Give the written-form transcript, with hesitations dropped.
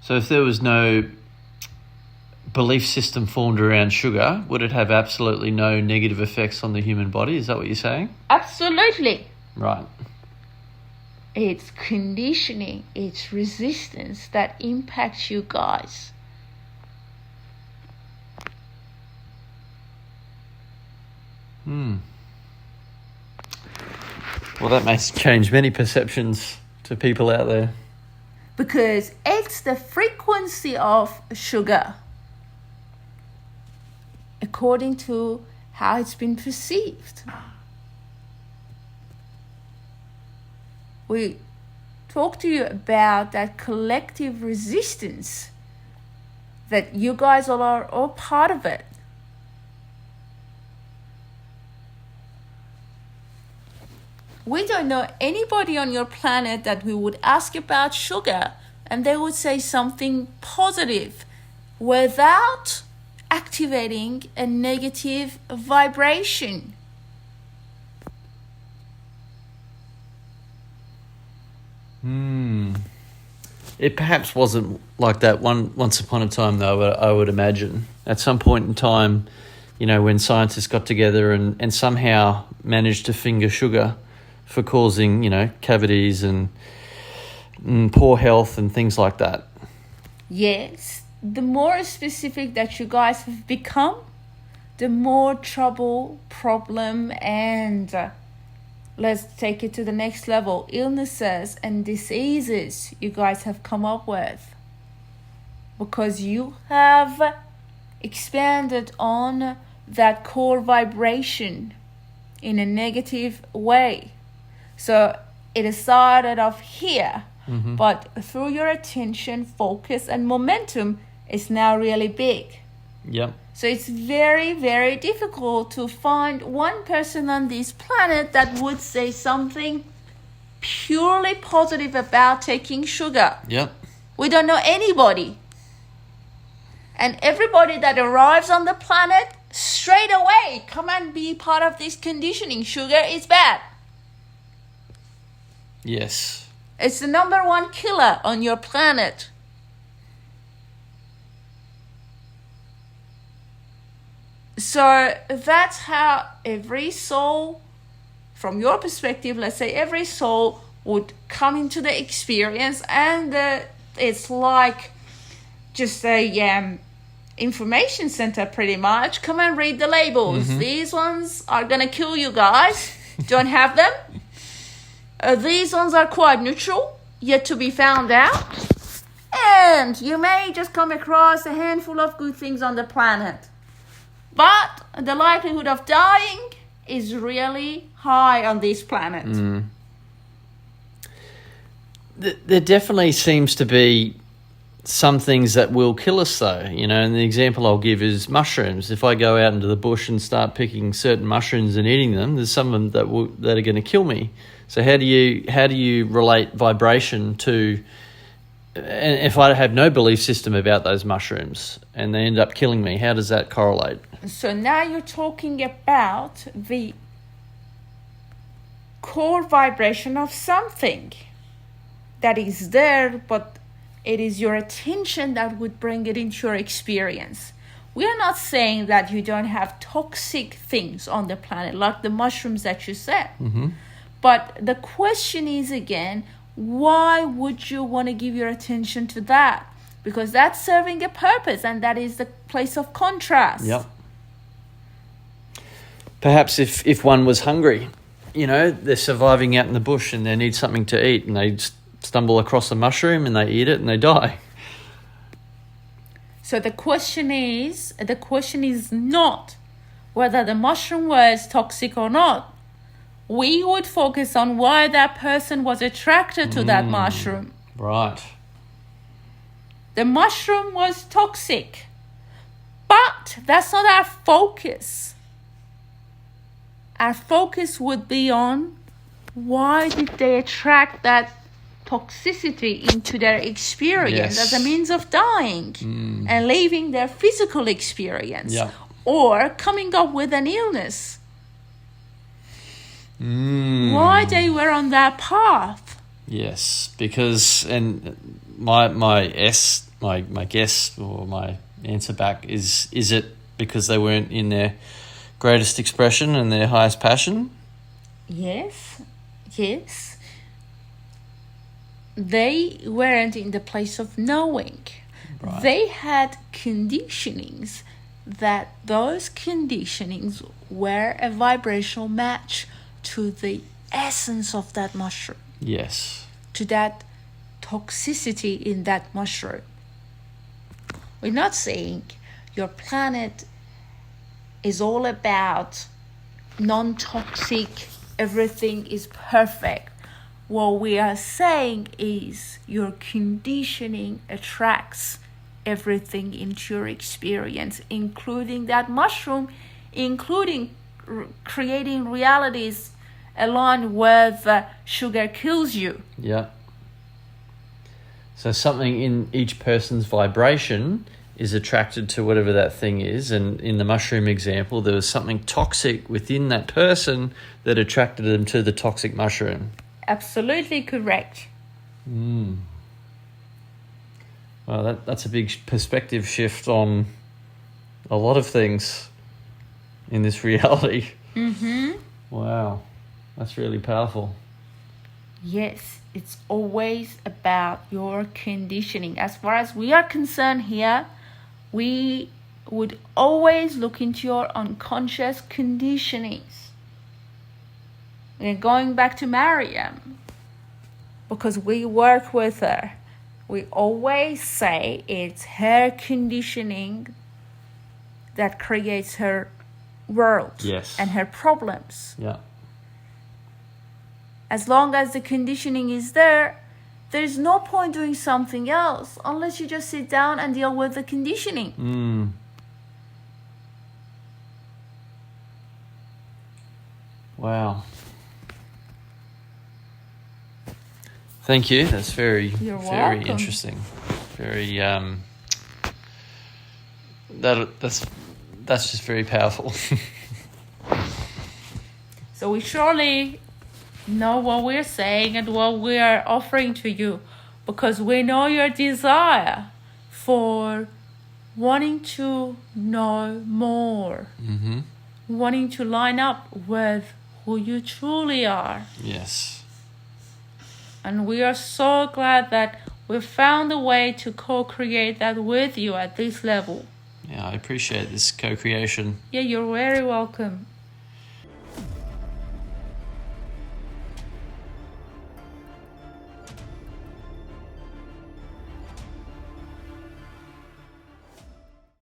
So if there was no belief system formed around sugar, would it have absolutely no negative effects on the human body? Is that what you're saying? Absolutely. Right. It's conditioning, it's resistance that impacts you guys. Well, that may change many perceptions to people out there. Because it's the frequency of sugar according to how it's been perceived. We talked to you about that collective resistance that you guys all are all part of it. We don't know anybody on your planet that we would ask about sugar and they would say something positive without activating a negative vibration. It perhaps wasn't like that once upon a time, though, I would imagine. At some point in time, you know, when scientists got together and somehow managed to finger sugar for causing, you know, cavities and poor health and things like that. Yes, the more specific that you guys have become, the more trouble, problem, and let's take it to the next level, illnesses and diseases you guys have come up with. Because you have expanded on that core vibration in a negative way. So it started off here, but through your attention, focus, and momentum, it's now really big. Yep. So it's very, very difficult to find one person on this planet that would say something purely positive about taking sugar. Yep. We don't know anybody. And everybody that arrives on the planet, straight away, come and be part of this conditioning. Sugar is bad. Yes. It's the number one killer on your planet. So that's how every soul, from your perspective, let's say every soul would come into the experience, and it's like just a information center pretty much. Come and read the labels. These ones are going to kill you guys. Don't have them. These ones are quite neutral, yet to be found out. And you may just come across a handful of good things on the planet. But the likelihood of dying is really high on this planet. There definitely seems to be some things that will kill us, though. You know, and the example I'll give is mushrooms. If I go out into the bush and start picking certain mushrooms and eating them, there's some of them that are going to kill me. So how do you relate vibration to? And if I have no belief system about those mushrooms and they end up killing me, how does that correlate? So now you're talking about the core vibration of something that is there, but it is your attention that would bring it into your experience. We are not saying that you don't have toxic things on the planet, like the mushrooms that you said. But the question is, again, why would you want to give your attention to that? Because that's serving a purpose, and that is the place of contrast. Yep. Perhaps if one was hungry, you know, they're surviving out in the bush and they need something to eat, and they stumble across a mushroom and they eat it and they die. So the question is not whether the mushroom was toxic or not. We would focus on why that person was attracted to that mushroom. Right. The mushroom was toxic. But that's not our focus. Our focus would be on why did they attract that toxicity into their experience as a means of dying and leaving their physical experience or coming up with an illness. Why they were on that path. Yes, because, and my my guess or my answer back is it because they weren't in their greatest expression and their highest passion? Yes. They weren't in the place of knowing. Right. They had conditionings that those conditionings were a vibrational match to the essence of that mushroom. Yes. To that toxicity in that mushroom. We're not saying your planet is all about non-toxic, everything is perfect. What we are saying is your conditioning attracts everything into your experience, including that mushroom, including creating realities aligned with sugar kills you. Yeah. So something in each person's vibration is attracted to whatever that thing is. And in the mushroom example, there was something toxic within that person that attracted them to the toxic mushroom. Absolutely correct. Well, that's a big perspective shift on a lot of things in this reality. Wow, that's really powerful. Yes, it's always about your conditioning. As far as we are concerned here, we would always look into your unconscious conditionings. And going back to Maryam, because we work with her, we always say it's her conditioning that creates her world. Yes. And her problems. Yeah. As long as the conditioning is there, there's no point doing something else unless you just sit down and deal with the conditioning. Wow. Thank you. That's very You're very welcome. interesting. Very that's just very powerful. So we surely know what we're saying and what we are offering to you, because we know your desire for wanting to know more, wanting to line up with who you truly are. Yes. And we are so glad that we found a way to co-create that with you at this level. Yeah, I appreciate this co-creation. Yeah, you're very welcome.